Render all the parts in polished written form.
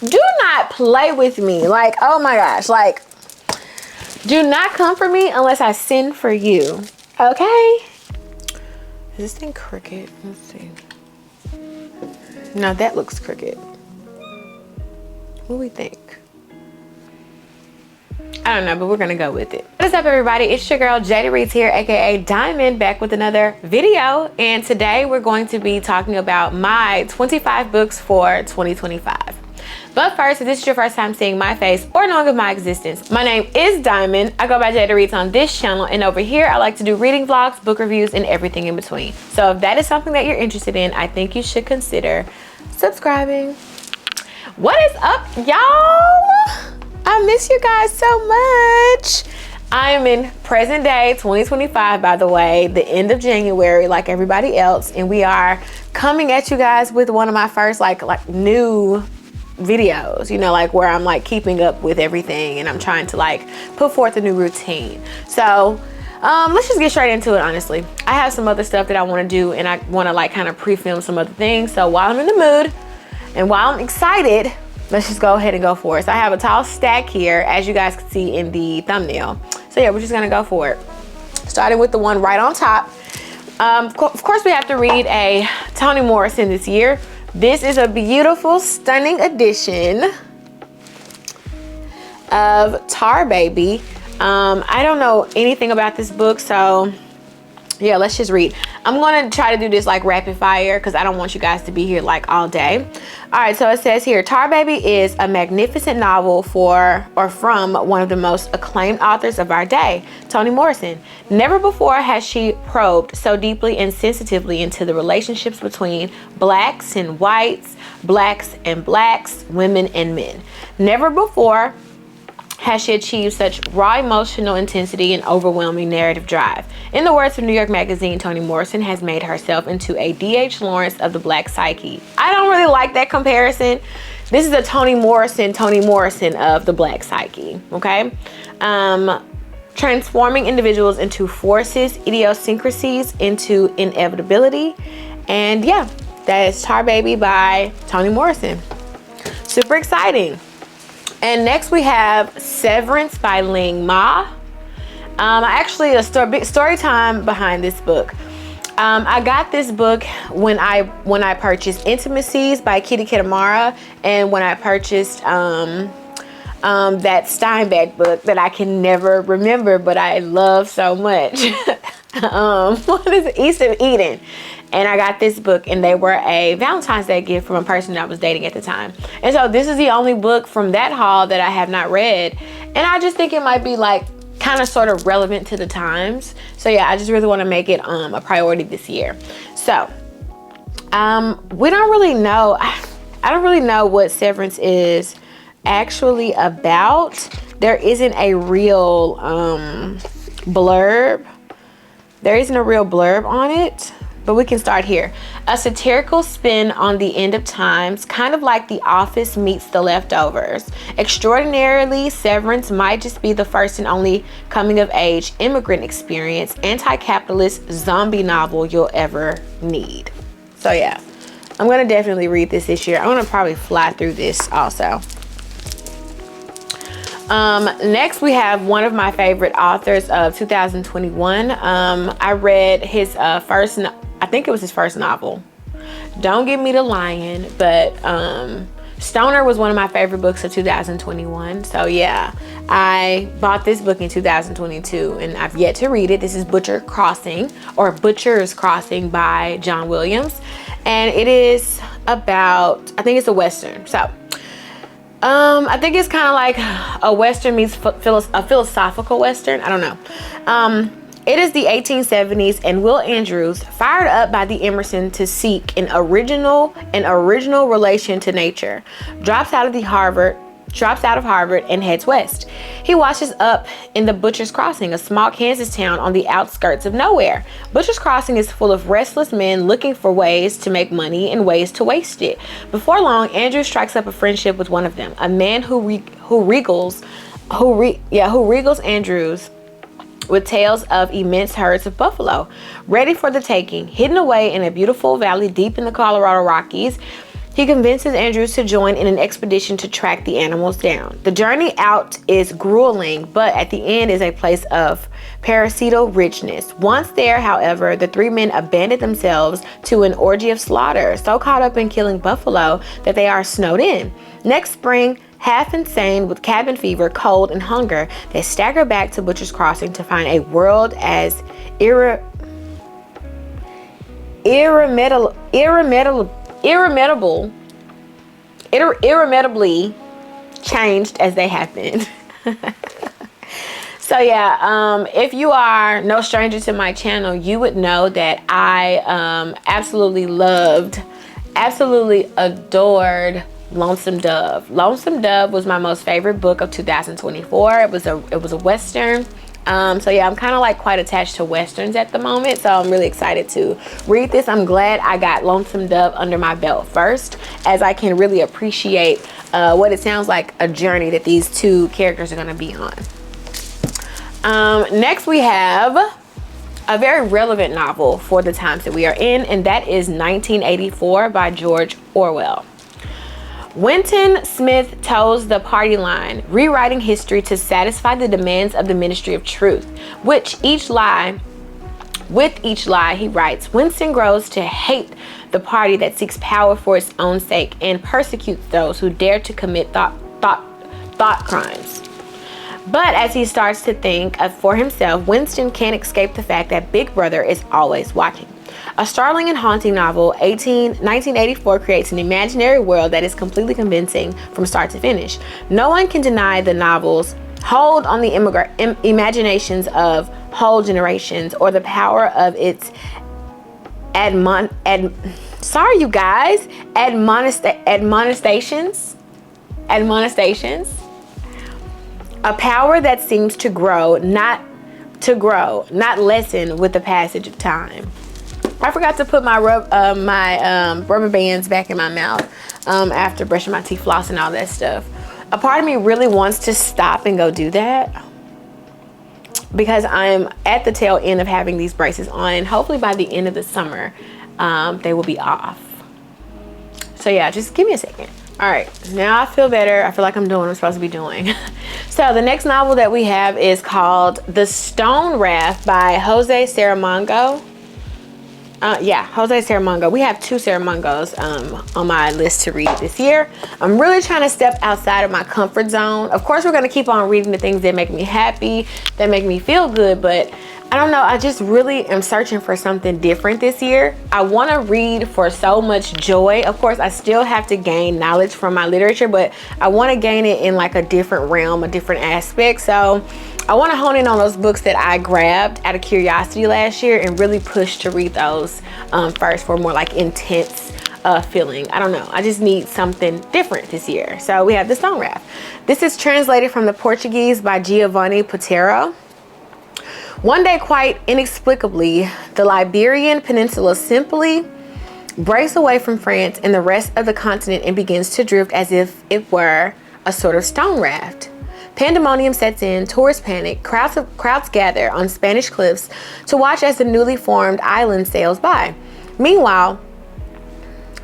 do not play with me. Like, oh my gosh, like, do not come for me unless I send for you. Okay? Is this thing crooked? Let's see. No, that looks crooked. What do we think? I don't know, but we're gonna go with it. What is up, everybody? It's your girl Jada Reads here, aka Diamond, back with another video. And today we're going to be talking about my 25 books for 2025. But first, if this is your first time seeing my face or knowing of my existence, my name is Diamond. I go by Jada Reads on this channel, and over here I like to do reading vlogs, book reviews, and everything in between. So if that is something that you're interested in, I think you should consider subscribing. What is up, y'all? I miss you guys so much. I am in present day 2025, by the way, the end of January, like everybody else, and we are coming at you guys with one of my first like new videos, you know, like where I'm like keeping up with everything and I'm trying to like put forth a new routine. So let's just get straight into it. Honestly, I have some other stuff that I want to do, and I want to like kind of pre-film some other things. So while I'm in the mood and while I'm excited, let's just go ahead and go for it. So I have a tall stack here, as you guys can see in the thumbnail. So yeah, we're just gonna go for it. Starting with the one right on top. Of course, we have to read a Toni Morrison this year. This is a beautiful, stunning edition of Tar Baby. I don't know anything about this book, so yeah, let's just read. I'm gonna try to do this like rapid fire because I don't want you guys to be here like all day. All right, so it says here, Tar Baby is a magnificent novel from one of the most acclaimed authors of our day, Toni Morrison. Never before has she probed so deeply and sensitively into the relationships between blacks and whites, blacks and blacks, women and men. Never before has she achieved such raw emotional intensity and overwhelming narrative drive. In the words of New York Magazine, Toni Morrison has made herself into a D.H. Lawrence of the black psyche. I don't really like that comparison. This is a Toni Morrison of the black psyche, okay? Transforming individuals into forces, idiosyncrasies into inevitability. And yeah, that is Tar Baby by Toni Morrison. Super exciting. And next we have Severance by Ling Ma. Actually, a big story time behind this book. I got this book when I purchased Intimacies by Kitty Kitamura, and when I purchased that Steinbeck book that I can never remember, but I love so much. What is it? East of Eden. And I got this book, and they were a Valentine's Day gift from a person that I was dating at the time. And so this is the only book from that haul that I have not read. And I just think it might be like kind of sort of relevant to the times. So yeah, I just really want to make it a priority this year. So we don't really know. I don't really know what Severance is actually about. There isn't a real blurb. There isn't a real blurb on it. But we can start here. A satirical spin on the end of times, kind of like The Office meets The Leftovers. Extraordinarily, Severance might just be the first and only coming-of-age immigrant experience, anti-capitalist zombie novel you'll ever need. So yeah, I'm gonna definitely read this year. I'm gonna probably fly through this also. Next we have one of my favorite authors of 2021. I read his I think it was his first novel. Don't Give Me the Lion, but Stoner was one of my favorite books of 2021. So yeah, I bought this book in 2022 and I've yet to read it. This is Butcher's Crossing by John Williams. And it is about, I think it's a Western. So I think it's kind of like a Western meets a philosophical Western. I don't know. It is the 1870s, and Will Andrews, fired up by the Emerson to seek an original relation to nature, drops out of Harvard and heads west. He washes up in the Butcher's Crossing, a small Kansas town on the outskirts of nowhere. Butcher's Crossing is full of restless men looking for ways to make money and ways to waste it. Before long, Andrews strikes up a friendship with one of them, a man who regals Andrews with tales of immense herds of buffalo, ready for the taking. Hidden away in a beautiful valley deep in the Colorado Rockies, he convinces Andrews to join in an expedition to track the animals down. The journey out is grueling, but at the end is a place of parasitical richness. Once there, however, the three men abandon themselves to an orgy of slaughter, so caught up in killing buffalo that they are snowed in. Next spring, half insane with cabin fever, cold, and hunger, they stagger back to Butcher's Crossing to find a world as irremediably changed as they have been. So yeah, if you are no stranger to my channel, you would know that I absolutely adored Lonesome Dove. Lonesome Dove was my most favorite book of 2024. It was a Western. So yeah, I'm kind of like quite attached to Westerns at the moment. So I'm really excited to read this. I'm glad I got Lonesome Dove under my belt first, as I can really appreciate what it sounds like a journey that these two characters are going to be on. Next we have a very relevant novel for the times that we are in, and that is 1984 by George Orwell. Winton Smith toes the party line, rewriting history to satisfy the demands of the Ministry of Truth. With each lie, he writes, Winston grows to hate the party that seeks power for its own sake and persecutes those who dare to commit thought crimes. But as he starts to think for himself, Winston can't escape the fact that Big Brother is always watching. A startling and haunting novel, 1984 creates an imaginary world that is completely convincing from start to finish. No one can deny the novel's hold on the imaginations of whole generations, or the power of its admonestations. A power that seems to grow, not lessen with the passage of time. I forgot to put my rubber bands back in my mouth after brushing my teeth, floss, and all that stuff. A part of me really wants to stop and go do that, because I'm at the tail end of having these braces on, and hopefully by the end of the summer they will be off. So yeah, just give me a second. All right, now I feel better. I feel like I'm doing what I'm supposed to be doing. So the next novel that we have is called The Stone Raft by Jose Saramago. Jose Saramago. We have two Saramagos on my list to read this year. I'm really trying to step outside of my comfort zone. Of course, we're going to keep on reading the things that make me happy, that make me feel good, but I don't know, I just really am searching for something different this year. I want to read for so much joy. Of course, I still have to gain knowledge from my literature, but I want to gain it in like a different realm, a different aspect. So I want to hone in on those books that I grabbed out of curiosity last year and really push to read those first for more like intense feeling. I don't know, I just need something different this year. So we have The Stone Raft. This is translated from the Portuguese by Giovanni Potero. One day, quite inexplicably, the Iberian Peninsula simply breaks away from France and the rest of the continent and begins to drift as if it were a sort of stone raft. Pandemonium sets in, tourists panic, crowds gather on Spanish cliffs to watch as the newly formed island sails by. Meanwhile,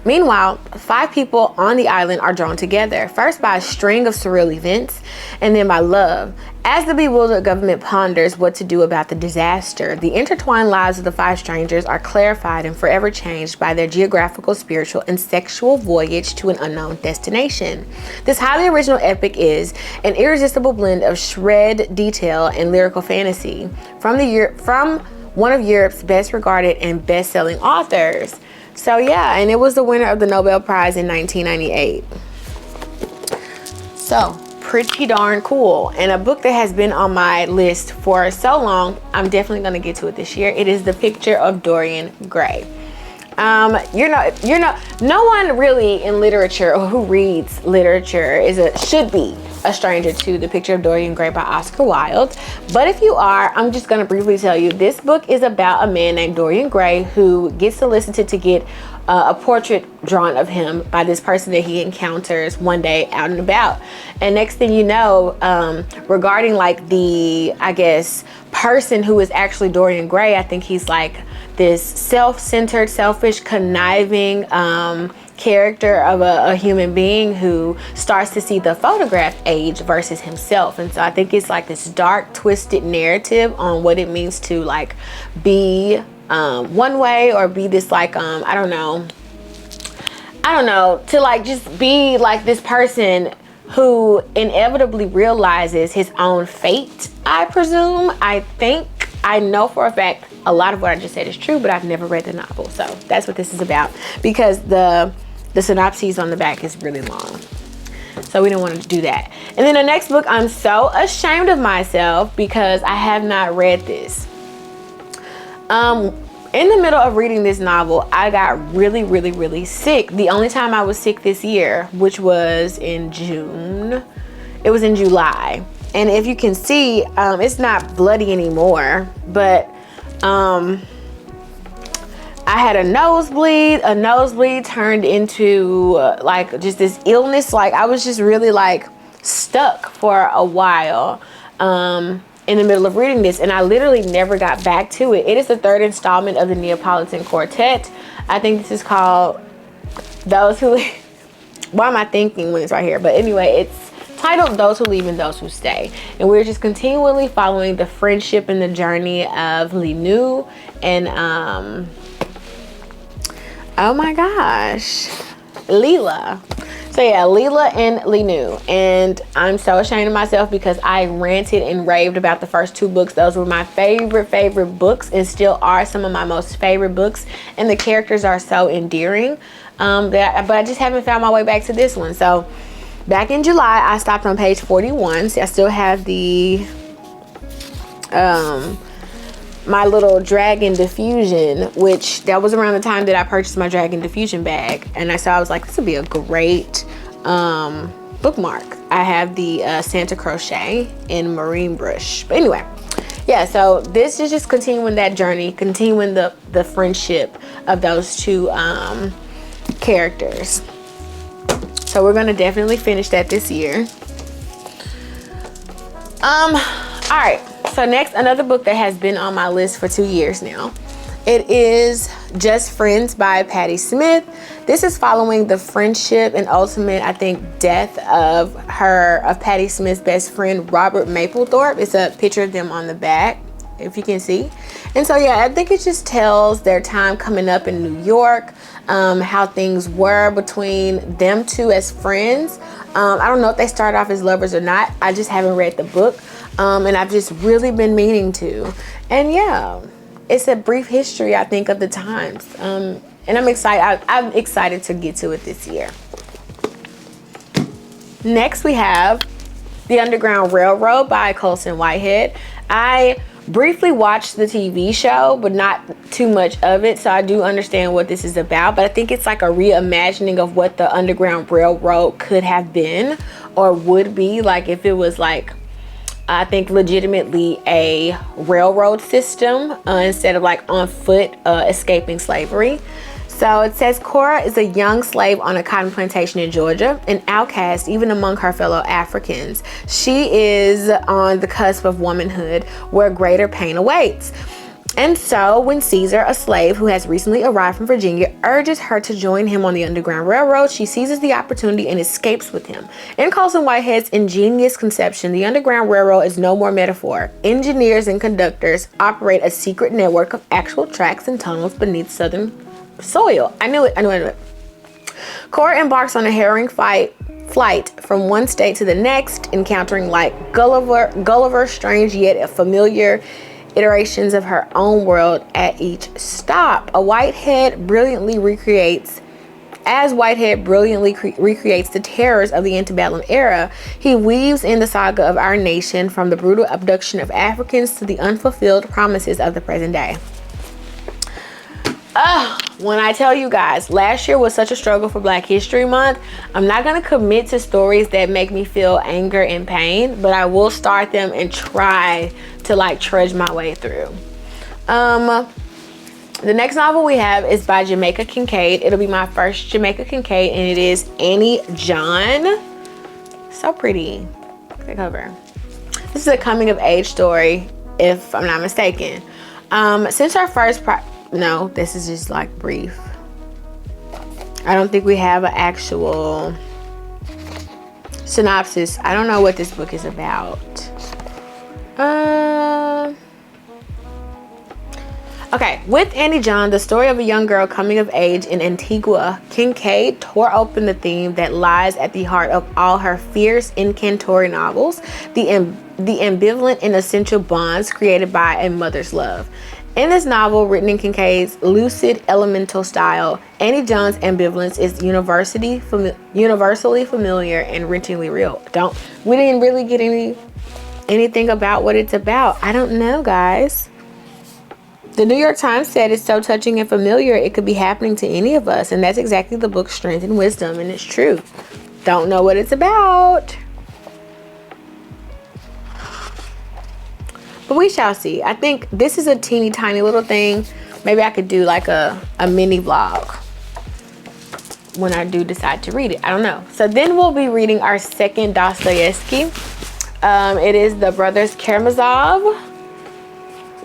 5 people on the island are drawn together, first by a string of surreal events, and then by love. As the bewildered government ponders what to do about the disaster, the intertwined lives of the 5 strangers are clarified and forever changed by their geographical, spiritual, and sexual voyage to an unknown destination. This highly original epic is an irresistible blend of shred detail and lyrical fantasy from one of Europe's best regarded and best-selling authors. So yeah, and it was the winner of the Nobel Prize in 1998. So pretty darn cool, and a book that has been on my list for so long. I'm definitely going to get to it this year. It is The Picture of Dorian Gray. No one really in literature or who reads literature should be a stranger to The Picture of Dorian Gray by Oscar Wilde. But if you are, I'm just going to briefly tell you, this book is about a man named Dorian Gray who gets solicited to get a portrait drawn of him by this person that he encounters one day out and about. And next thing you know, regarding like the, I guess, person who is actually Dorian Gray, I think he's like this self-centered, selfish, conniving, character of a human being who starts to see the photograph age versus himself. And so I think it's like this dark, twisted narrative on what it means to like be one way, or be this like I don't know, to like just be like this person who inevitably realizes his own fate, I presume. I know for a fact a lot of what I just said is true, but I've never read the novel. So that's what this is about, because the synopsis on the back is really long. So we don't want to do that. And then the next book, I'm so ashamed of myself because I have not read this. In the middle of reading this novel, I got really, really, really sick. The only time I was sick this year, which was in June, it was in July. And if you can see, it's not bloody anymore, but I had a nosebleed. A nosebleed turned into like just this illness. Like I was just really like stuck for a while in the middle of reading this, and I literally never got back to it. It is the third installment of the Neapolitan Quartet. I think this is called Those Who why am I thinking when it's right here? But anyway, it's titled Those Who Leave and Those Who Stay. And we're just continually following the friendship and the journey of Linu and oh my gosh, Leela. So yeah, Leela and Linu. And I'm so ashamed of myself because I ranted and raved about the first two books. Those were my favorite books, and still are some of my most favorite books. And the characters are so endearing. But I just haven't found my way back to this one. So back in July, I stopped on page 41. See, I still have the my little Dragon Diffusion, which that was around the time that I purchased my Dragon Diffusion bag. And I was like, this would be a great bookmark. I have the Santa Crochet in Marine Brush. But anyway, yeah, so this is just continuing that journey, continuing the friendship of those two characters. So we're gonna definitely finish that this year. All right, so next, another book that has been on my list for 2 years now. It is Just Friends by Patti Smith. This is following the friendship and ultimate, I think, death of Patti Smith's best friend, Robert Mapplethorpe. It's a picture of them on the back, if you can see. And so yeah, I think it just tells their time coming up in New York, how things were between them two as friends. I don't know if they started off as lovers or not. I just haven't read the book, and I've just really been meaning to. And yeah, it's a brief history, I think, of the times, and I'm excited. I'm excited to get to it this year. Next, we have The Underground Railroad by Colson Whitehead. I briefly watched the TV show, but not too much of it, so I do understand what this is about. But I think it's like a reimagining of what the Underground Railroad could have been or would be, like if it was like, I think, legitimately a railroad system instead of like on foot escaping slavery. So it says Cora is a young slave on a cotton plantation in Georgia, an outcast even among her fellow Africans. She is on the cusp of womanhood where greater pain awaits. And so when Caesar, a slave who has recently arrived from Virginia, urges her to join him on the Underground Railroad, she seizes the opportunity and escapes with him. In Colson Whitehead's ingenious conception, the Underground Railroad is no more metaphor. Engineers and conductors operate a secret network of actual tracks and tunnels beneath Southern soil. I knew it. Cora embarks on a harrowing flight from one state to the next, encountering like Gulliver, strange yet familiar iterations of her own world at each stop. Whitehead brilliantly recreates the terrors of the antebellum era, he weaves in the saga of our nation from the brutal abduction of Africans to the unfulfilled promises of the present day. When I tell you guys, last year was such a struggle for Black History Month. I'm not going to commit to stories that make me feel anger and pain, but I will start them and try to like trudge my way through. The next novel we have is by Jamaica Kincaid. It'll be my first Jamaica Kincaid, and it is Annie John. So pretty. Look at the cover. This is a coming of age story, if I'm not mistaken. Since our first no, this is just like brief. I don't think we have an actual synopsis. I don't know what this book is about. Okay, with Annie John, the story of a young girl coming of age in Antigua, Kincaid tore open the theme that lies at the heart of all her fierce incantory novels, the ambivalent and essential bonds created by a mother's love. In this novel, written in Kincaid's lucid, elemental style, Annie John's ambivalence is universally familiar and wrenchingly real. We didn't really get anything about what it's about. I don't know, guys. The New York Times said it's so touching and familiar it could be happening to any of us, and that's exactly the book's strength and wisdom, and it's true. Don't know what it's about, but we shall see. I think this is a teeny tiny little thing. Maybe I could do like a mini vlog when I do decide to read it. I don't know. So then we'll be reading our second Dostoevsky. It is The Brothers Karamazov.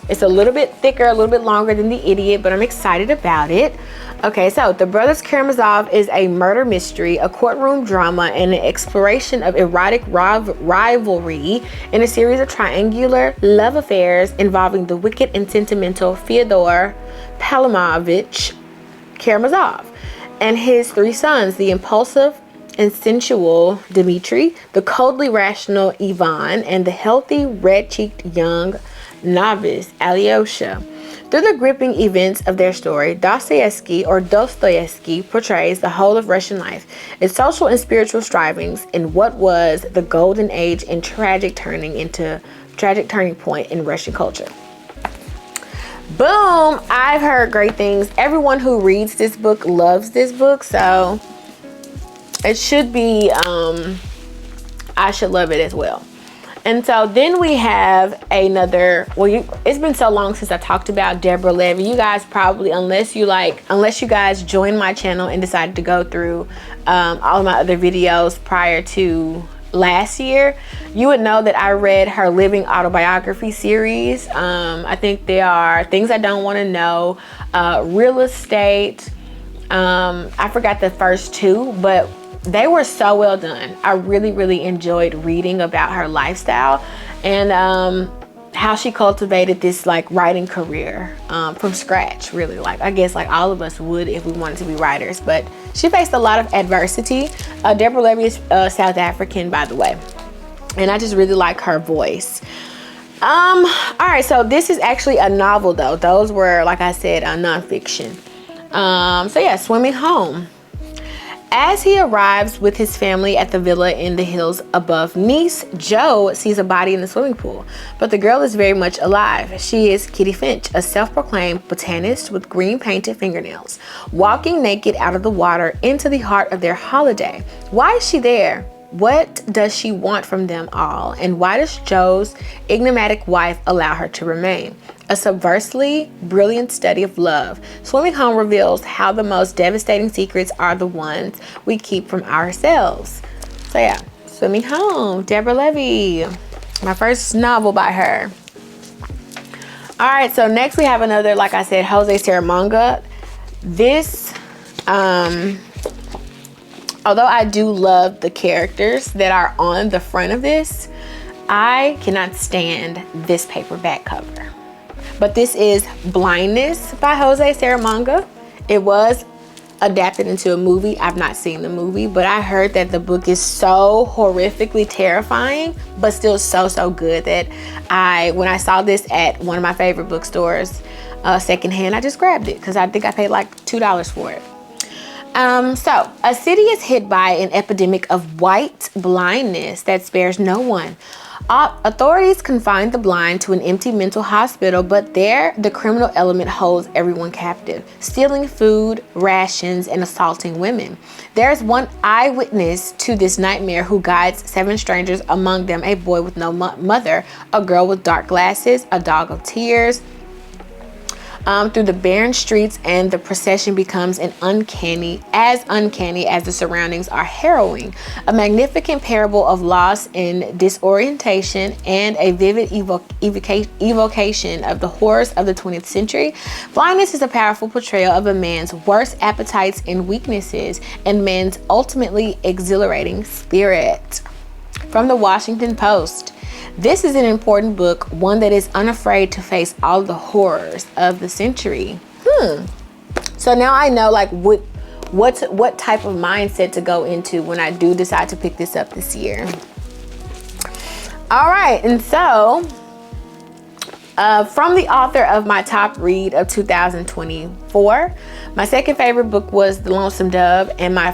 It's a little bit thicker, a little bit longer than The Idiot, but I'm excited about it. Okay, so The Brothers Karamazov is a murder mystery, a courtroom drama, and an exploration of erotic rivalry in a series of triangular love affairs involving the wicked and sentimental Fyodor Pavlovich Karamazov and his three sons, the impulsive and sensual Dmitri, the coldly rational Ivan, and the healthy, red-cheeked young novice Alyosha. Through the gripping events of their story, Dostoevsky portrays the whole of Russian life, its social and spiritual strivings, in what was the golden age and tragic turning point in Russian culture. Boom! I've heard great things. Everyone who reads this book loves this book, so it should be, I should love it as well. And so then we have another, it's been so long since I talked about Deborah Levy. You guys probably, unless you guys joined my channel and decided to go through all of my other videos prior to last year, you would know that I read her living autobiography series. I think they are Things I Don't Want to Know, Real Estate. I forgot the first two, but they were so well done. I really, really enjoyed reading about her lifestyle and how she cultivated this like writing career from scratch, really. Like, I guess like all of us would if we wanted to be writers, but she faced a lot of adversity. Deborah Levy is South African, by the way, and I just really like her voice. All right, so this is actually a novel though. Those were, like I said, a nonfiction. So yeah, Swimming Home. As he arrives with his family at the villa in the hills above Nice, Joe sees a body in the swimming pool, but the girl is very much alive. She is Kitty Finch, a self-proclaimed botanist with green painted fingernails, walking naked out of the water into the heart of their holiday. Why is she there? What does she want from them all? And why does Joe's enigmatic wife allow her to remain? A subversively brilliant study of love. Swimming Home reveals how the most devastating secrets are the ones we keep from ourselves. So yeah, Swimming Home, Deborah Levy, my first novel by her. All right, so next we have another, like I said, Jose Saramago. This, although I do love the characters that are on the front of this, I cannot stand this paperback cover. But this is Blindness by Jose Saramago. It was adapted into a movie. I've not seen the movie, but I heard that the book is so horrifically terrifying, but still so good that when I saw this at one of my favorite bookstores, secondhand, I just grabbed it because I think I paid like $2 for it. So a city is hit by an epidemic of white blindness that spares no one. Authorities confine the blind to an empty mental hospital, but there the criminal element holds everyone captive, stealing food, rations, and assaulting women. There's one eyewitness to this nightmare who guides 7 strangers, among them a boy with no mother, a girl with dark glasses, a dog of tears, through the barren streets, and the procession becomes as uncanny as the surroundings are harrowing. A magnificent parable of loss and disorientation, and a vivid evocation of the horrors of the 20th century. Blindness is a powerful portrayal of a man's worst appetites and weaknesses, and man's ultimately exhilarating spirit. From the Washington Post. This is an important book, one that is unafraid to face all the horrors of the century. So now I know like what type of mindset to go into when I do decide to pick this up this year. All right, and so from the author of my top read of 2024, my second favorite book was The Lonesome Dove, and my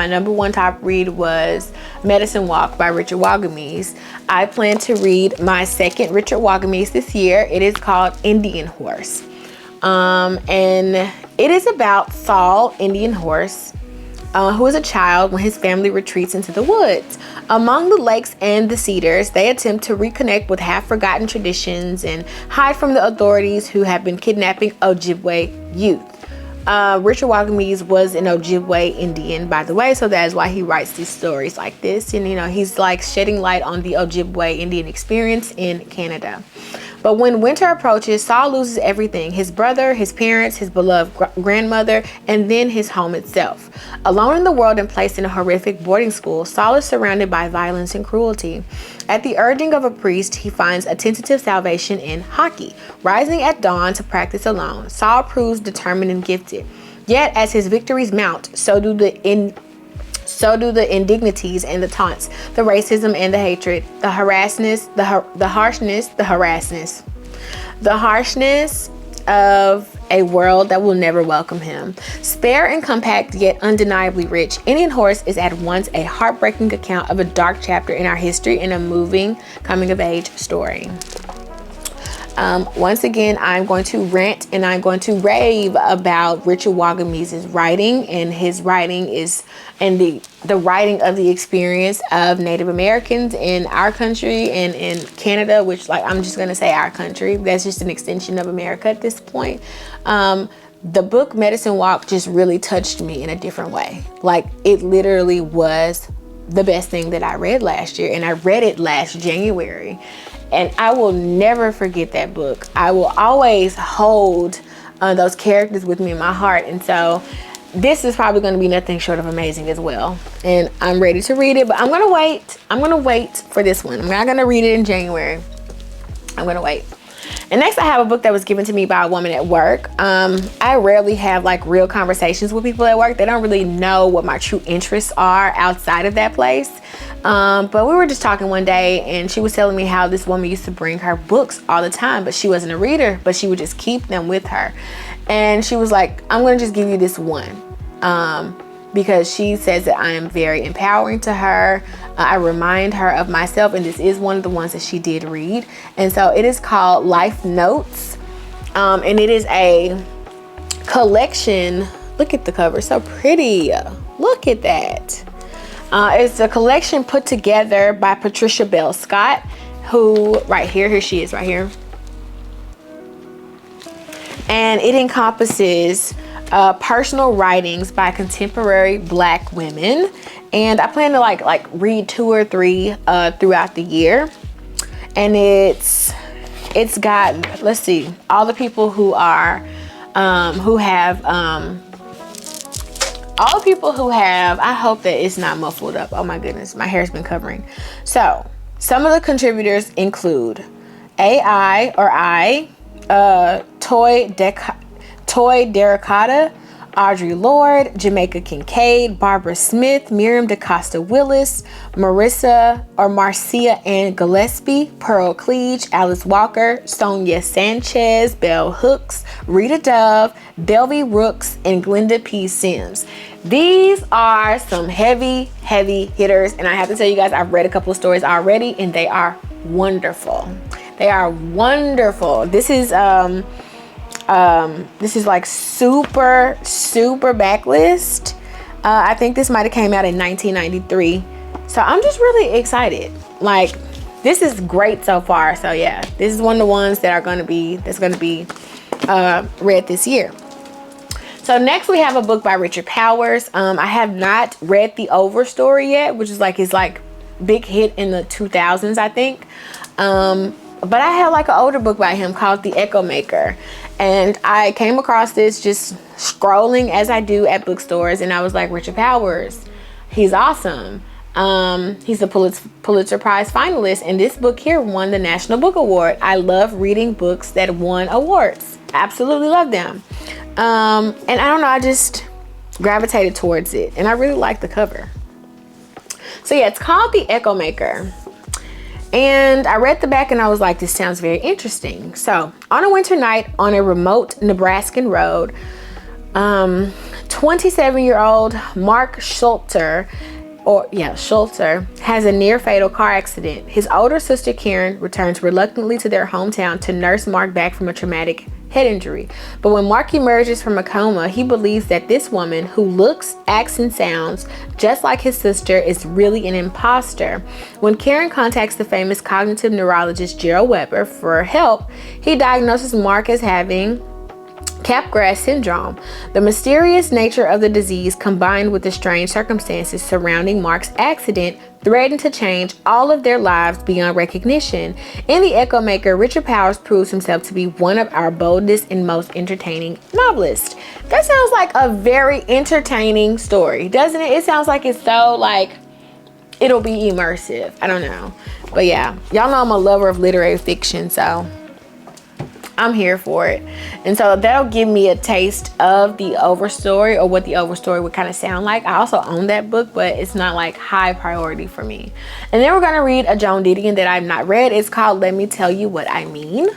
number one top read was Medicine Walk by Richard Wagamese. I plan to read my second Richard Wagamese this year. It is called Indian Horse, and it is about Saul, Indian Horse, who is a child when his family retreats into the woods. Among the lakes and the cedars, they attempt to reconnect with half-forgotten traditions and hide from the authorities who have been kidnapping Ojibwe youth. Richard Wagamese was an Ojibwe Indian, by the way, so that is why he writes these stories like this. And, you know, he's like shedding light on the Ojibwe Indian experience in Canada. But when winter approaches, Saul loses everything: his brother, his parents, his beloved grandmother, and then his home itself. Alone in the world and placed in a horrific boarding school, Saul is surrounded by violence and cruelty. At the urging of a priest, he finds a tentative salvation in hockey. Rising at dawn to practice alone, Saul proves determined and gifted. Yet as his victories mount, so do the indignities and the taunts, the racism and the hatred, the harshness of a world that will never welcome him. Spare and compact, yet undeniably rich, Indian Horse is at once a heartbreaking account of a dark chapter in our history and a moving coming-of-age story. Once again, I'm going to rant and I'm going to rave about Richard Wagamese's writing, and his writing is, and the writing of the experience of Native Americans in our country and in Canada, which, like, I'm just going to say our country. That's just an extension of America at this point. The book Medicine Walk just really touched me in a different way. Like, it literally was the best thing that I read last year, and I read it last January. And I will never forget that book. I will always hold those characters with me in my heart. And so this is probably going to be nothing short of amazing as well. And I'm ready to read it, but I'm going to wait. I'm going to wait for this one. I'm not going to read it in January. I'm going to wait. And next I have a book that was given to me by a woman at work. I rarely have like real conversations with people at work. They don't really know what my true interests are outside of that place. But we were just talking one day, and she was telling me how this woman used to bring her books all the time, but she wasn't a reader, but she would just keep them with her. And she was like, I'm going to just give you this one. Because she says that I am very empowering to her. I remind her of myself, and this is one of the ones that she did read. And so it is called Life Notes. And it is a collection. Look at the cover, so pretty. Look at that. It's a collection put together by Patricia Bell Scott, who, here she is right here. And it encompasses personal writings by contemporary Black women. And I plan to like read 2 or 3 throughout the year. And it's got, let's see, all the people who are, all the people who have, I hope that it's not muffled up. Oh my goodness, my hair's been covering. So some of the contributors include Toy Derricata, Audre Lorde, Jamaica Kincaid, Barbara Smith, Miriam DaCosta Willis, Marcia Ann Gillespie, Pearl Cleage, Alice Walker, Sonia Sanchez, Bell Hooks, Rita Dove, Belvie Rooks, and Glenda P. Sims. These are some heavy hitters, and I have to tell you guys, I've read a couple of stories already, and they are wonderful. They are wonderful. This is like super backlist. I think this might have came out in 1993. So I'm just really excited. Like, this is great so far. So yeah, this is one of the ones that are going to be, that's going to be read this year. So next we have a book by Richard Powers. I have not read The Overstory yet, which is like his like big hit in the 2000s, I think. But I have like an older book by him called The Echo Maker. And I came across this just scrolling as I do at bookstores. And I was like, Richard Powers, he's awesome. He's a Pulitzer Prize finalist. And this book here won the National Book Award. I love reading books that won awards. Absolutely love them. And I don't know, I just gravitated towards it. And I really like the cover. So yeah, it's called The Echo Maker. And I read the back and I was like, this sounds very interesting. So on a winter night on a remote Nebraskan road, 27-year-old Mark Schulter has a near fatal car accident. His older sister Karen returns reluctantly to their hometown to nurse Mark back from a traumatic head injury. But when Mark emerges from a coma, he believes that this woman, who looks, acts, and sounds just like his sister, is really an imposter. When Karen contacts the famous cognitive neurologist Gerald Weber for help, he diagnoses Mark as having Capgras syndrome. The mysterious nature of the disease, combined with the strange circumstances surrounding Mark's accident, threaten to change all of their lives beyond recognition. In The Echo Maker, Richard Powers proves himself to be one of our boldest and most entertaining novelists. That sounds like a very entertaining story, doesn't it? It sounds like it's so like it'll be immersive. I don't know. But yeah, y'all know I'm a lover of literary fiction, so I'm here for it. And so that'll give me a taste of The Overstory, or what The Overstory would kind of sound like. I also own that book, but it's not like high priority for me. And then we're gonna read a Joan Didion that I've not read. It's called Let Me Tell You What I Mean.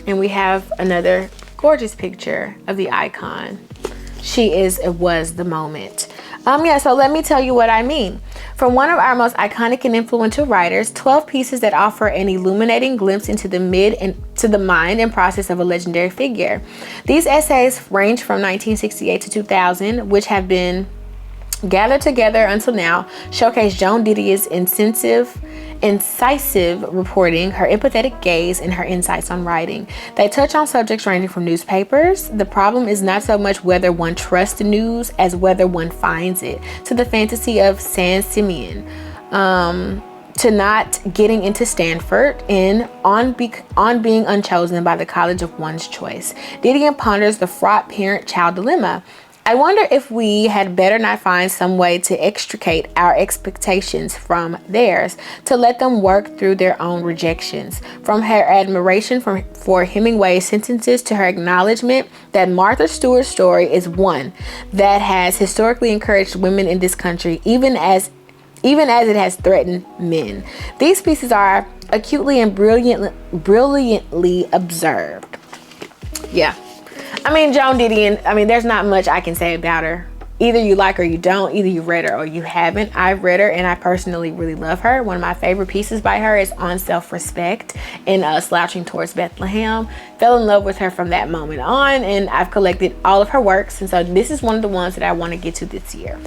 And we have another gorgeous picture of the icon. It was the moment. So let me tell you what I mean. From one of our most iconic and influential writers, 12 pieces that offer an illuminating glimpse into the mind and process of a legendary figure. These essays range from 1968 to 2000, which have been gathered together until now, showcase Joan Didion's incisive reporting, her empathetic gaze, and her insights on writing. They touch on subjects ranging from newspapers. The problem is not so much whether one trusts the news as whether one finds it, to the fantasy of Saint-Simon, to not getting into Stanford, and on being unchosen by the college of one's choice. Didion ponders the fraught parent-child dilemma. I wonder if we had better not find some way to extricate our expectations from theirs, to let them work through their own rejections. From her admiration for Hemingway's sentences to her acknowledgement that Martha Stewart's story is one that has historically encouraged women in this country, even as it has threatened men. These pieces are acutely and brilliantly observed. Yeah. I mean, Joan Didion, there's not much I can say about her. Either you like her or you don't. Either you read her or you haven't. I've read her and I personally really love her. One of my favorite pieces by her is On Self-Respect and Slouching Towards Bethlehem. Fell in love with her from that moment on, and I've collected all of her works. And so this is one of the ones that I want to get to this year.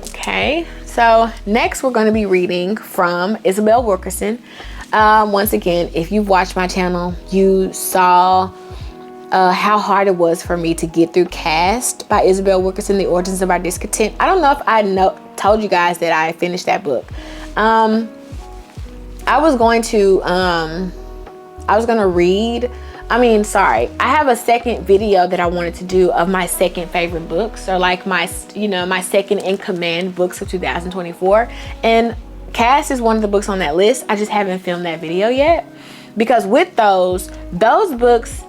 Okay, so next we're going to be reading from Isabel Wilkerson. Once again, if you've watched my channel, you saw how hard it was for me to get through Cast by Isabel Wilkerson, The Origins of Our Discontent. I don't know if I told you guys that I finished that book. I was going to read, I have a second video that I wanted to do of my second favorite books, or like my second in command books of 2024. And Cast is one of the books on that list. I just haven't filmed that video yet, because with those books,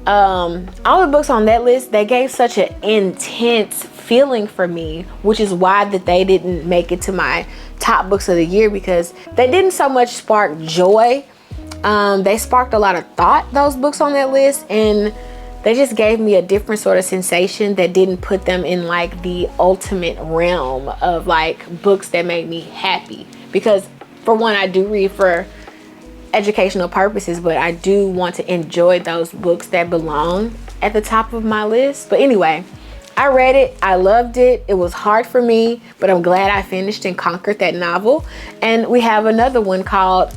all the books on that list, they gave such an intense feeling for me, which is why that they didn't make it to my top books of the year, because they didn't so much spark joy. They sparked a lot of thought, those books on that list, and they just gave me a different sort of sensation that didn't put them in like the ultimate realm of like books that made me happy. Because for one, I do read for educational purposes, but I do want to enjoy those books that belong at the top of my list. But anyway, I read it, I loved it. It was hard for me, but I'm glad I finished and conquered that novel. And we have another one called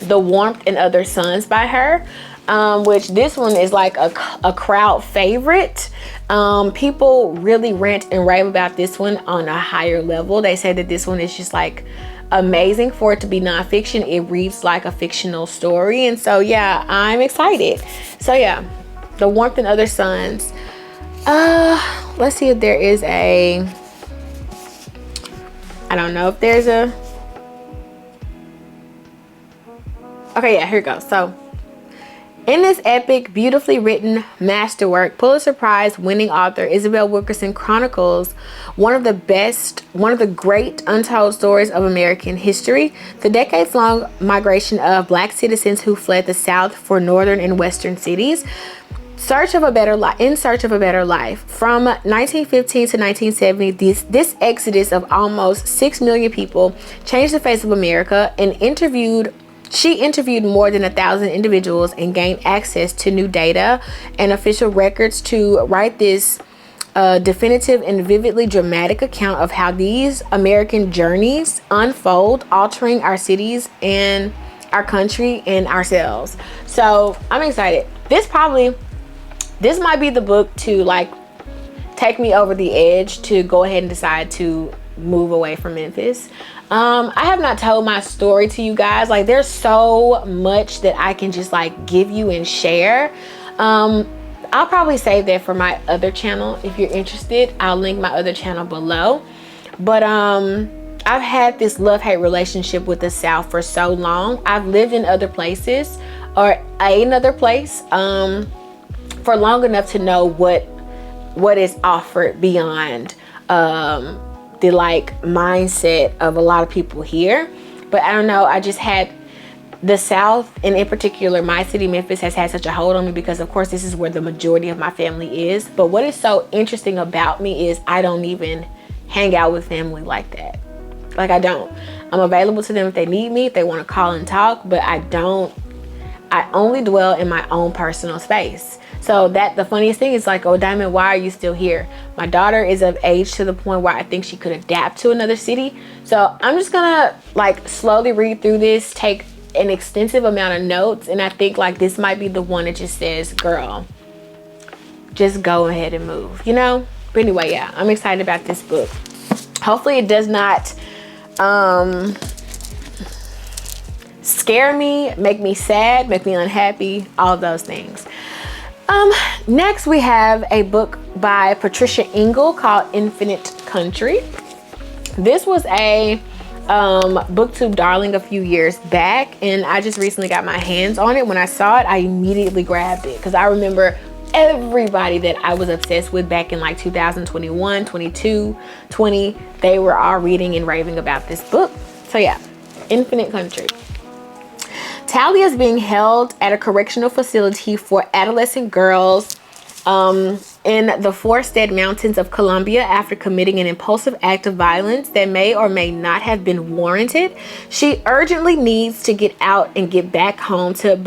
The Warmth and Other Suns by her, which this one is like a crowd favorite. People really rant and rave about this one on a higher level. They say that this one is just like amazing. For it to be nonfiction, it reads like a fictional story. And so yeah, I'm excited. So yeah, The Warmth and Other Suns. Let's see if there is I don't know if there's okay, yeah, here it goes. So in this epic, beautifully written masterwork, Pulitzer Prize winning author Isabel Wilkerson chronicles one of the great untold stories of American history, the decades-long migration of Black citizens who fled the South for northern and western cities in search of a better life. From 1915 to 1970, this exodus of almost 6 million people changed the face of America, and she interviewed more than 1,000 individuals and gained access to new data and official records to write this definitive and vividly dramatic account of how these American journeys unfold, altering our cities and our country and ourselves. So I'm excited. This might be the book to like take me over the edge to go ahead and decide to move away from Memphis. I have not told my story to you guys. Like, there's so much that I can just like give you and share. I'll probably save that for my other channel. If you're interested, I'll link my other channel below. But I've had this love-hate relationship with the South for so long. I've lived in other places or another place for long enough to know what is offered beyond the like mindset of a lot of people here. But I don't know, I just had the South, and in particular my city Memphis, has had such a hold on me because of course this is where the majority of my family is. But what is so interesting about me is I don't even hang out with family like that. Like, I don't. I'm available to them if they need me, if they want to call and talk, but I only dwell in my own personal space. So that the funniest thing is like, oh Diamond, why are you still here? My daughter is of age to the point where I think she could adapt to another city. So I'm just gonna like slowly read through this, take an extensive amount of notes, and I think like this might be the one that just says, girl, just go ahead and move, you know? But anyway, yeah, I'm excited about this book. Hopefully it does not scare me, make me sad, make me unhappy, all of those things. Next we have a book by Patricia Engel called Infinite Country. This was a booktube darling a few years back, and I just recently got my hands on it. When I saw it, I immediately grabbed it because I remember everybody that I was obsessed with back in like 2021, 22, 20, they were all reading and raving about this book. So yeah, Infinite Country. Talia is being held at a correctional facility for adolescent girls in the Forested Mountains of Colombia after committing an impulsive act of violence that may or may not have been warranted. She urgently needs to get out and get back home to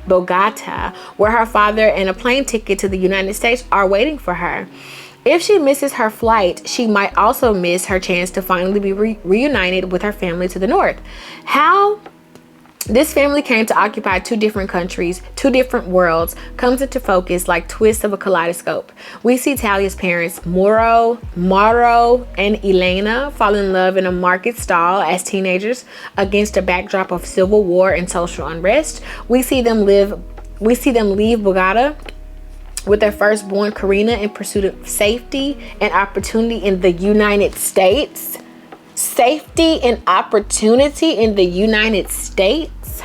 Bogota, where her father and a plane ticket to the United States are waiting for her. If she misses her flight, she might also miss her chance to finally be reunited with her family to the north. How this family came to occupy two different countries, two different worlds, comes into focus like twists of a kaleidoscope. We see Talia's parents, Mauro and Elena, fall in love in a market stall as teenagers against a backdrop of civil war and social unrest. We see them leave Bogota with their firstborn Karina in pursuit of safety and opportunity in the United States. Safety and opportunity in the United States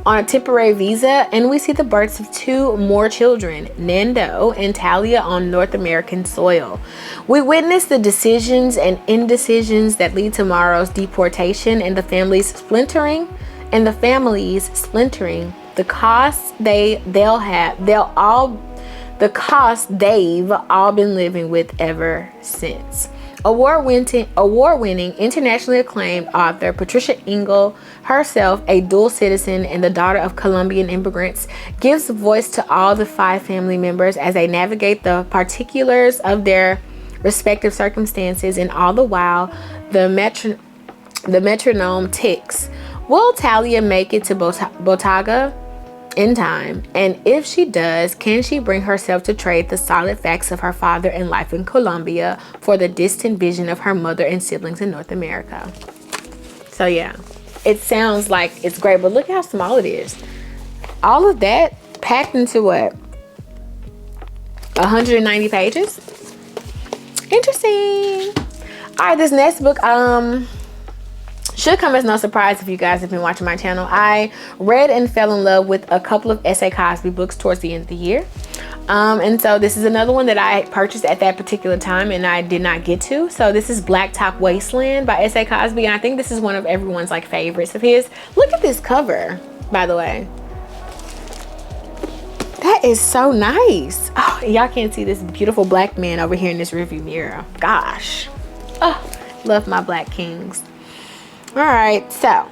on a temporary visa, and we see the births of two more children, Nando and Talia, on North American soil. We witness the decisions and indecisions that lead to Mauro's deportation and the families splintering. The costs they've all been living with ever since. Award-winning, internationally acclaimed author Patricia Engel, herself a dual citizen and the daughter of Colombian immigrants, gives voice to all the five family members as they navigate the particulars of their respective circumstances, and all the while the metronome ticks Will Talia make it to Bottega in time? And if she does, can she bring herself to trade the solid facts of her father and life in Colombia for the distant vision of her mother and siblings in North America? So yeah, it sounds like it's great, but look how small it is. All of that packed into what? 190 pages? Interesting. All right, this next book should come as no surprise if you guys have been watching my channel. I read and fell in love with a couple of S.A. Cosby books towards the end of the year. And so this is another one that I purchased at that particular time and I did not get to. So this is Blacktop Wasteland by S.A. Cosby. And I think this is one of everyone's like favorites of his. Look at this cover, by the way. That is so nice. Oh, y'all can't see this beautiful black man over here in this rearview mirror. Gosh. Oh, love my black kings. All right, so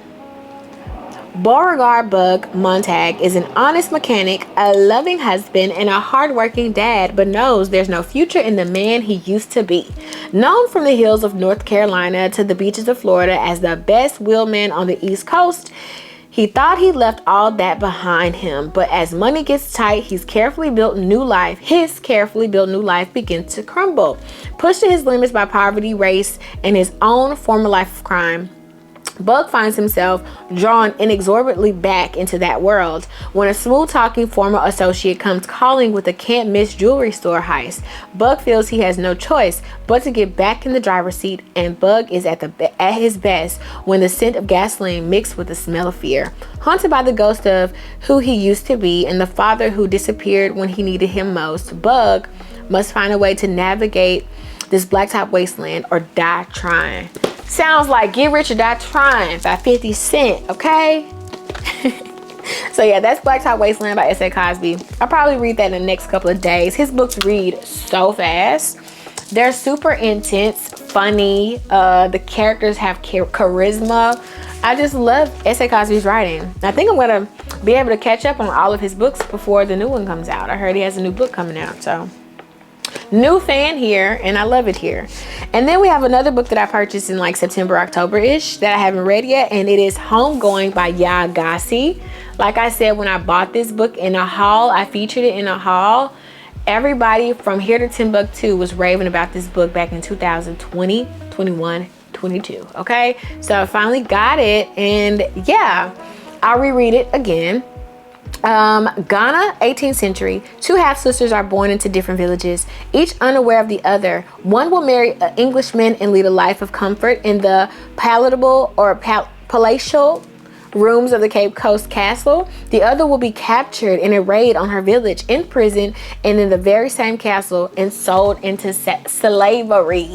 Beauregard Bug Montag is an honest mechanic, a loving husband, and a hardworking dad, but knows there's no future in the man he used to be. Known from the hills of North Carolina to the beaches of Florida as the best wheelman on the East Coast, he thought he left all that behind him, but as money gets tight, his carefully built new life begins to crumble. Pushed to his limits by poverty, race, and his own former life of crime, Bug finds himself drawn inexorably back into that world when a smooth-talking former associate comes calling with a can't-miss jewelry store heist. Bug feels he has no choice but to get back in the driver's seat, and Bug is at his best when the scent of gasoline mixed with the smell of fear. Haunted by the ghost of who he used to be and the father who disappeared when he needed him most, Bug must find a way to navigate this blacktop wasteland or die trying. Sounds like Get Rich or Die Trying by 50 Cent, okay? So yeah, that's Blacktop Wasteland by S.A. Cosby. I'll probably read that in the next couple of days. His books read so fast. They're super intense, funny. The characters have charisma. I just love S.A. Cosby's writing. I think I'm gonna be able to catch up on all of his books before the new one comes out. I heard he has a new book coming out, so. New fan here, and I love it here. And then we have another book that I purchased in like September, October-ish that I haven't read yet, and it is Homegoing by Ya Gassi. Like I said, when I bought this book in a haul, I featured it in a haul. Everybody from here to Timbuktu was raving about this book back in 2020, 21, 22, okay? So I finally got it, and yeah, I'll reread it again. Ghana, 18th century. Two half-sisters are born into different villages, each unaware of the other. One will marry an Englishman and lead a life of comfort in the palatable or palatial rooms of the Cape Coast castle. The other will be captured in a raid on her village, imprisoned, and in the very same castle and sold into slavery.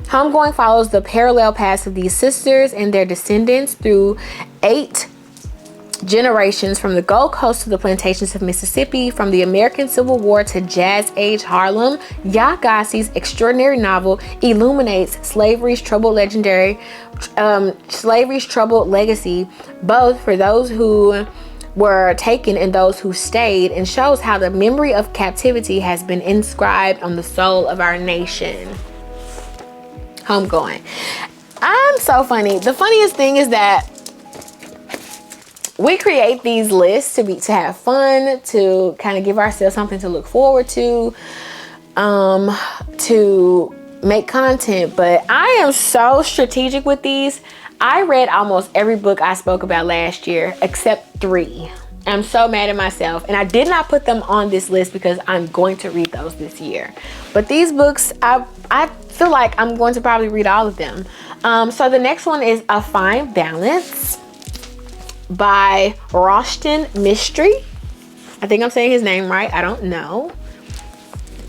Homegoing follows the parallel paths of these sisters and their descendants through 8 generations, from the Gold Coast to the plantations of Mississippi, from the American Civil War to Jazz Age Harlem. Ya Gassi's extraordinary novel illuminates slavery's troubled legacy, both for those who were taken and those who stayed, and shows how the memory of captivity has been inscribed on the soul of our nation. Homegoing. I'm so funny. The funniest thing is that we create these lists to have fun, to kind of give ourselves something to look forward to make content. But I am so strategic with these. I read almost every book I spoke about last year except 3. I'm so mad at myself, and I did not put them on this list because I'm going to read those this year. But these books, I feel like I'm going to probably read all of them. So the next one is A Fine Balance by Roston Mystery. I think I'm saying his name right. I don't know.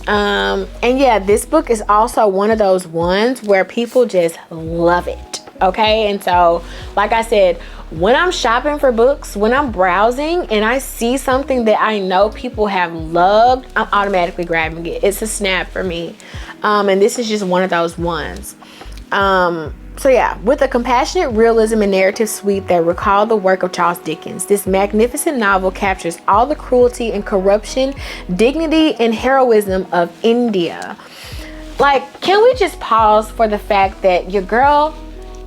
And yeah, this book is also one of those ones where people just love it. Okay, and so like I said, when I'm shopping for books, when I'm browsing and I see something that I know people have loved, I'm automatically grabbing it. It's a snap for me. And this is just one of those ones. So yeah, with a compassionate realism and narrative suite that recall the work of Charles Dickens, this magnificent novel captures all the cruelty and corruption, dignity and heroism of India. Like, can we just pause for the fact that your girl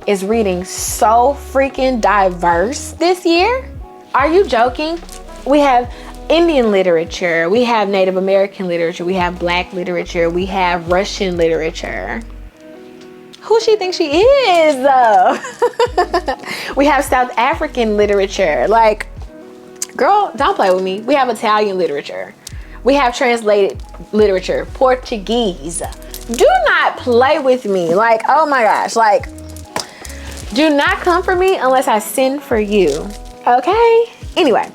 is reading so freaking diverse this year. Are you joking? We have Indian literature, we have Native American literature, we have Black literature, we have Russian literature. Who she thinks she is though? We have South African literature. Like, girl, don't play with me. We have Italian literature. We have translated literature, Portuguese. Do not play with me. Like, oh my gosh, like, do not come for me unless I send for you. Okay? Anyway,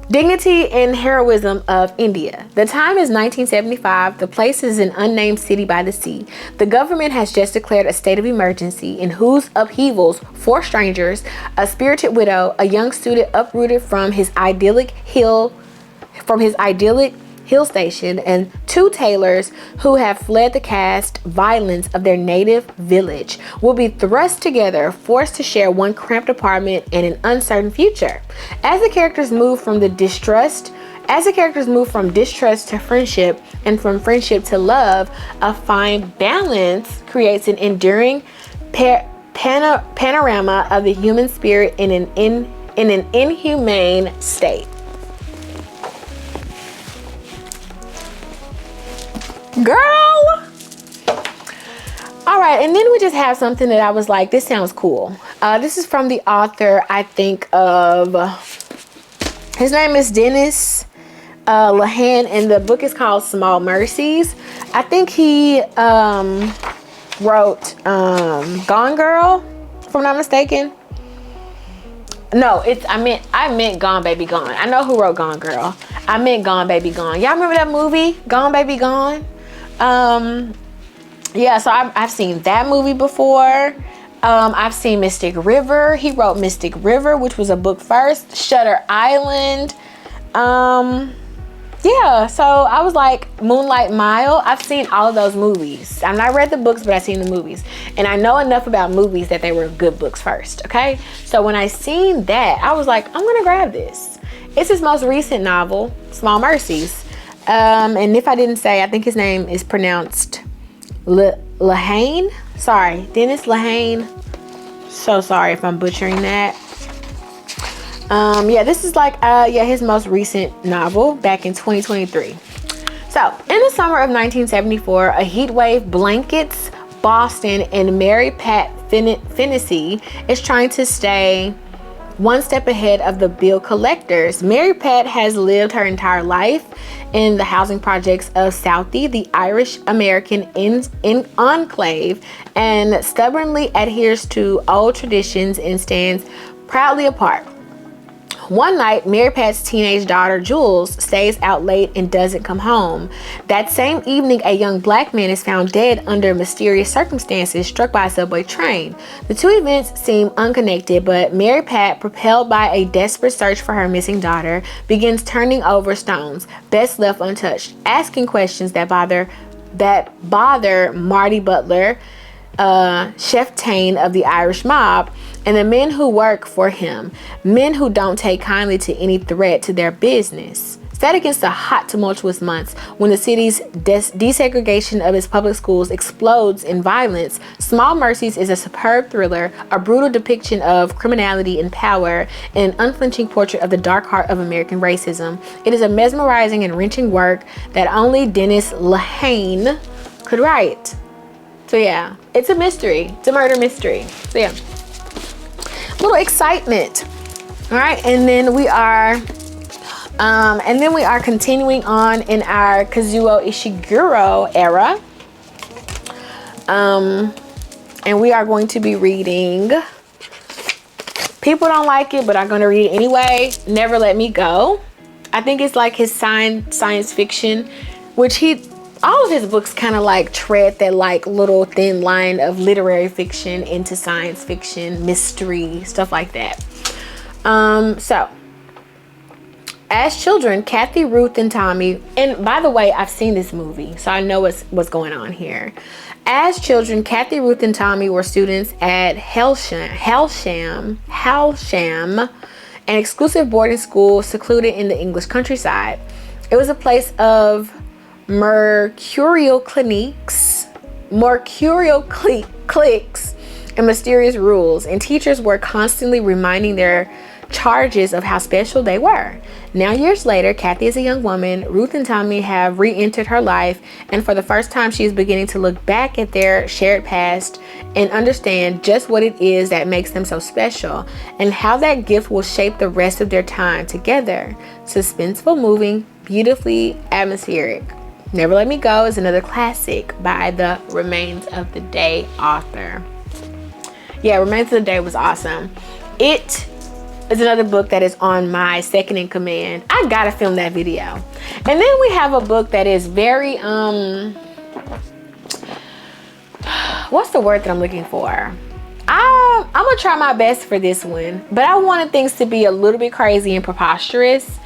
dignity and heroism of India. The time is 1975. The place is an unnamed city by the sea. The government has just declared a state of emergency in whose upheavals 4 strangers, a spirited widow, a young student uprooted from his idyllic hill station, and 2 tailors who have fled the caste violence of their native village will be thrust together, forced to share one cramped apartment and an uncertain future. As the characters move from distrust to friendship, and from friendship to love, a fine balance creates an enduring panorama of the human spirit in an inhumane state. Girl. All right, and then we just have something that I was like, this sounds cool. This is from the author, I think, of, his name is Dennis Lehane, and the book is called Small Mercies. I think he wrote Gone Girl, if I'm not mistaken. No, I meant Gone Baby Gone. I know who wrote Gone Girl. I meant Gone Baby Gone. Y'all remember that movie, Gone Baby Gone? Yeah, so I've seen that movie before. I've seen Mystic River. He wrote Mystic River, which was a book first. Shutter Island. Yeah, so I was like, Moonlight Mile. I've seen all of those movies. I've not read the books, but I've seen the movies. And I know enough about movies that they were good books first, okay? So when I seen that, I was like, I'm gonna grab this. It's his most recent novel, Small Mercies. And if I didn't say, I think his name is pronounced Lehane. Sorry, Dennis Lehane. So sorry if I'm butchering that. Yeah, this is like, his most recent novel back in 2023. So, in the summer of 1974, a heat wave blankets Boston, and Mary Pat Fennessy is trying to stay one step ahead of the bill collectors. Mary Pat has lived her entire life in the housing projects of Southie, the Irish American enclave, and stubbornly adheres to old traditions and stands proudly apart. One night, Mary Pat's teenage daughter, Jules, stays out late and doesn't come home. That same evening, a young black man is found dead under mysterious circumstances, struck by a subway train. The 2 events seem unconnected, but Mary Pat, propelled by a desperate search for her missing daughter, begins turning over stones, best left untouched, asking questions that bother Marty Butler, Chef Tane of the Irish mob, and the men who work for him, men who don't take kindly to any threat to their business. Set against the hot, tumultuous months when the city's desegregation of its public schools explodes in violence, Small Mercies is a superb thriller, a brutal depiction of criminality and power, and an unflinching portrait of the dark heart of American racism. It is a mesmerizing and wrenching work that only Dennis Lehane could write. So yeah, it's a mystery. It's a murder mystery. So yeah, little excitement. All right, and then we are continuing on in our Kazuo Ishiguro era. And we are going to be reading, people don't like it, but I'm going to read it anyway, Never Let Me Go. I think it's like his science fiction, which all of his books kind of like tread that like little thin line of literary fiction into science fiction, mystery, stuff like that. So as children, Kathy, Ruth, and Tommy, and by the way, I've seen this movie, so I know what's going on here. As children, Kathy, Ruth, and Tommy were students at Halsham, an exclusive boarding school secluded in the English countryside. It was a place of mercurial cliques cliques, and mysterious rules, and teachers were constantly reminding their charges of how special they were. Now, years later, Kathy is a young woman. Ruth and Tommy have re-entered her life, and for the first time, she is beginning to look back at their shared past and understand just what it is that makes them so special, and how that gift will shape the rest of their time together. Suspenseful, moving, beautifully atmospheric. Never Let Me Go is another classic by the Remains of the Day author. Yeah, Remains of the Day was awesome. It is another book that is on my second in command. I gotta film that video. And then we have a book that is very what's the word that I'm looking for? I'm gonna try my best for this one, but I wanted things to be a little bit crazy and preposterous.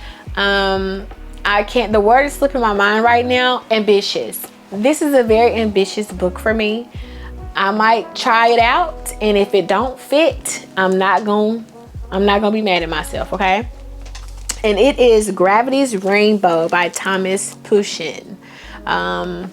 I can't, the word is slipping my mind right now. Ambitious. This is a very ambitious book for me. I might try it out, and if it don't fit, I'm not gonna be mad at myself, okay? And it is Gravity's Rainbow by Thomas Pynchon. I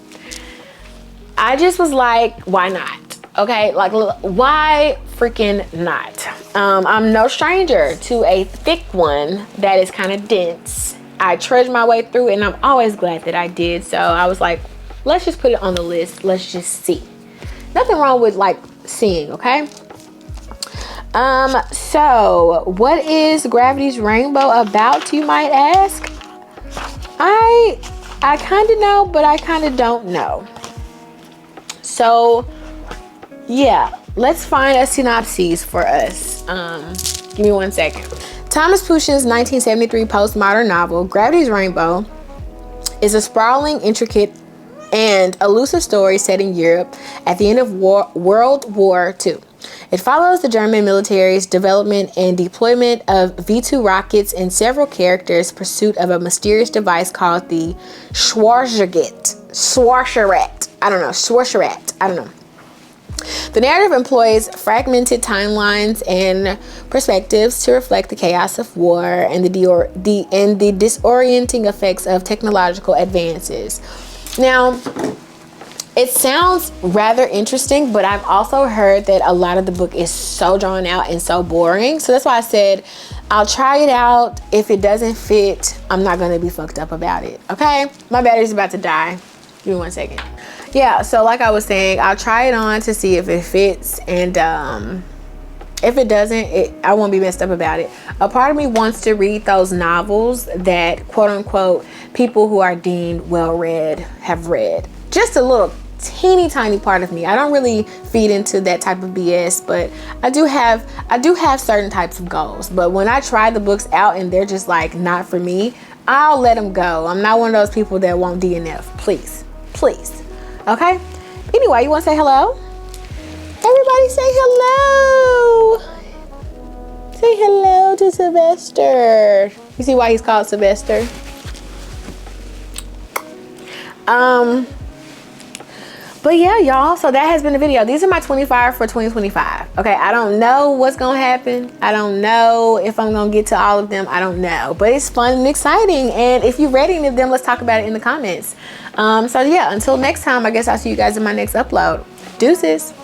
just was like, why not? Okay, like, why freaking not? I'm no stranger to a thick one that is kind of dense. I trudged my way through it, and I'm always glad that I did. So I was like, let's just put it on the list. Let's just see. Nothing wrong with like seeing, okay? So what is Gravity's Rainbow about, you might ask? I kind of know, but I kind of don't know. So yeah, let's find a synopsis for us. Give me 1 second. Thomas Pynchon's 1973 postmodern novel, Gravity's Rainbow, is a sprawling, intricate, and elusive story set in Europe at the end of World War II. It follows the German military's development and deployment of V-2 rockets and several characters' pursuit of a mysterious device called the Schwarzeret. I don't know. The narrative employs fragmented timelines and perspectives to reflect the chaos of war and the disorienting effects of technological advances. Now, it sounds rather interesting, but I've also heard that a lot of the book is so drawn out and so boring. So that's why I said I'll try it out. If it doesn't fit, I'm not going to be fucked up about it. Okay? My battery's about to die. Give me 1 second. Yeah, so like I was saying, I'll try it on to see if it fits. And if it doesn't, I won't be messed up about it. A part of me wants to read those novels that, quote unquote, people who are deemed well-read have read. Just a little teeny tiny part of me. I don't really feed into that type of BS, but I do have certain types of goals. But when I try the books out and they're just like not for me, I'll let them go. I'm not one of those people that won't DNF. Please. Okay? Anyway, you want to say hello? Everybody say hello. Say hello to Sylvester. You see why he's called Sylvester? But yeah, y'all, so that has been the video. These are my 25 for 2025. Okay, I don't know what's gonna happen. I don't know if I'm gonna get to all of them. I don't know, but it's fun and exciting. And if you read any of them, let's talk about it in the comments. So yeah, until next time, I guess I'll see you guys in my next upload. Deuces.